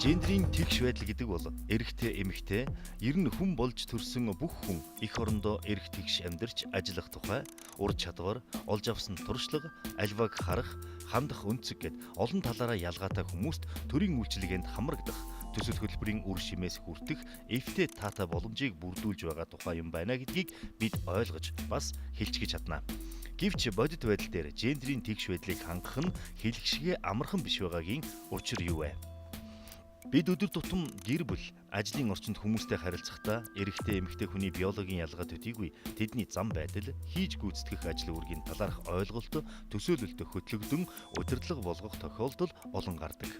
Гендрийн тэгш байдал гэдэг бол эрэгтэй эмэгтэй ер нь хүн болж төрсөн бүх хүн эх орондоо эрэг тэгш амьдарч ажиллах тухай ур чадвар, олж авсан туршлага, альвааг харах, хандах өнцөг гэд олон талаараа ялгаатай хүмүүст төрийн үйлчилгээнд хамрагдах, төсөл хөтөлбөрийн үр шимээс хүртэх эвтэй таатай боломжийг бүрдүүлж байгаа тухай юм байна гэдгийг бид ойлгож бас хэлцгэж чадна. Гэвч бодит байдал дээр гендрийн тэгш байдлыг хангах нь хэлхшгээ амархан биш байгаагийн учир юу вэ? Бид өдөр тутам гэр бүл, ажлын орчинд хүмүүстэй харилцахдаа эрэгтэй эмэгтэй хүний биологийн ялгаа төдийгүй тэдний зам байдал, хийж гүйцэтгэх ажил үүргийн талаарх ойлголт, төсөөлөлтөд хөтлөгдөн удирдлага болгох тохиолдол олон гардаг.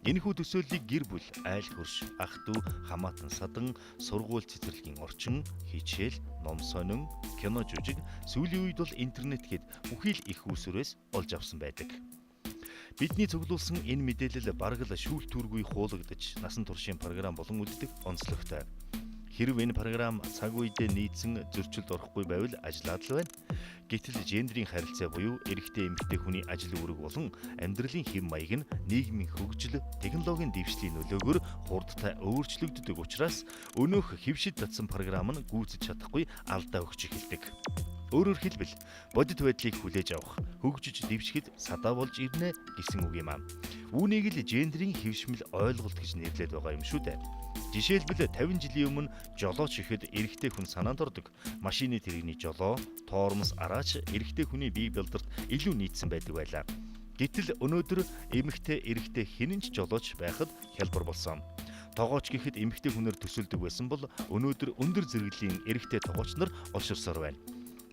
Энэхүү төсөөллийг гэр бүл, айл хөрш, ах дүү, хамаатан садан, сургууль цэцэрлэгийн орчин, хичээл, ном сонин, кино жүжиг, сүүлийн үед бол интернет гээд бүхий л их усүрээс олж авсан байдаг. Бидний цуглуулсан энэ мэдээлэл бараг л шүүл түргүй хуулагдаж насан туршийн програм болон үлддэг онцлогтой. Хэрв энэ програм цаг үедээ нийцсэн зөрчилд орохгүй байвал ажиллаад л байна. Гэтэл гендрийн харилцаа буюу эрэгтэй эмэгтэй хүний ажил үүрэг болон амьдралын хэв маяг нь нийгмийн хөгжил, технологийн дэвшлийн нөлөөгөөр хурдтай өөрчлөгддөг учраас өнөөх хэвшид татсан програм нь гүйцэж чадахгүй алдаа өгч эхэлдэг. Өөрөөр хэлбэл бодит байдлыг хүлээж авах, хөгжиж дэвшихэд садаа болж ирнэ гэсэн үг юм аа. Үүнийг л гендрийн хэвшмэл ойлголт гэж нэрлэдэг байгаа юм шүү дээ. Жишээлбэл 50 жилийн өмнө жолооч ихэд эрэгтэй хүн санаанд ордог. Машины тэрэгний жолоо, тоормос араач эрэгтэй хүний бие бэлдэрт илүү нийцсэн байдаг байлаа. Гэтэл өнөөдөр эмэгтэй эрэгтэй хинэнч жолооч байхад хялбар болсон. Тогооч гэхэд эмэгтэй хүнээр төсөөлдөг байсан бол өнөөдөр өндөр зэрэглэлийн эрэгтэй тогооч нар олширсоор байна.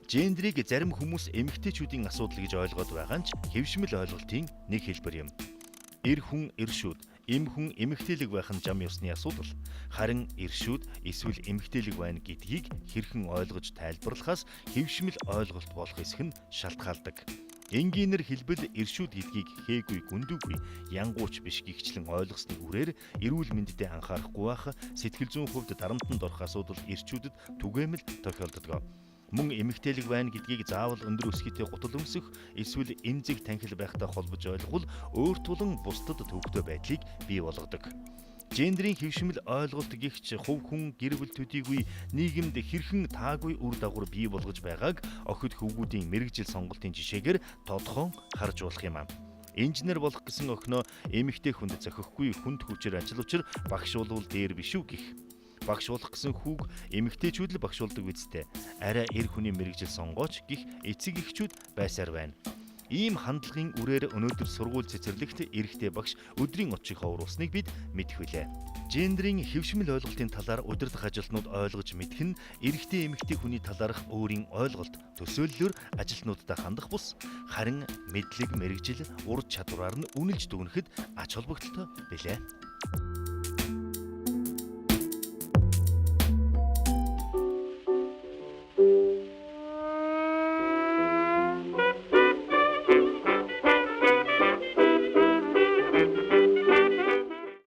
Гендрийг зарим хүмүүс эмэгтэйчүүдийн асуудал гэж ойлгоод байгаа нь ч хэвшмэл ойлголтын нэг хэлбэр юм. Эр хүн эршүүд, эм хүн эмэгтэйлэг байх нь зам ёсны асуудал. Харин эршүүд эсвэл эмэгтэйлэг байна гэдгийг хэрхэн ойлгож тайлбарлахаас хэвшмэл ойлголт болох эсэх нь шалтгаалдаг. Энгийнээр хэлбэл эршүүд гэдгийг хээгүй гүндүүгүй янгууч биш гихчлэн ойлгосны үрээр эрүүл мэндэд анхаарахгүй байх сэтгэл зүйн хувьд дарамтанд орох асуудал эрчүүдэд түгээмэл тохиолддог. Мөн эмэгтэйлэг байна гэдгийг заавал өндөр өсгийтэй гутал өмсөх эсвэл эмзэг танхил байхтай холбож ойлгвол өөр тулан бусдад төвөгтэй байдлыг бий болгодог. Гендрийн хэвшмэл ойлголт гихч хувь хүн гэр бүл төдийгүй нийгэмд хэрхэн таагүй үр дагавар бий болгож байгааг охид хөвгүүдийн мэрэгжил сонголтын жишээгээр тодхон харж болох юм аа. Инженер болох гэсэн охиноо эмэгтэй хүнд зохихгүй хүнд хүчээр ажиллавчир багш болвол дээр биш үү гэх. Багш болох гэсэн хүүг эмэгтэйчүүд л багш болдог үсттэй. Арай эр хүний мэрэгжил сонгооч гих эцэг эхчүүд байсаар байна. Ийм хандлагын үрээр өнөөдөр сургууль цэцэрлэгт эрэгтэй багш өдрийн очихоо уруулсныг бид мэдэх билээ. Гендрийн хэвшмэл ойлголтын талаар удирдах ажилтнууд ойлгож мэдэх нь эрэгтэй эмэгтэй хүний талаарх өөрийн ойлголт, төсөөллөөр ажилтнуудтай хандах бус харин мэдлэг, мэрэгжил, ур чадвараар нь үнэлж дүгнэхэд ач холбогдолтой билээ.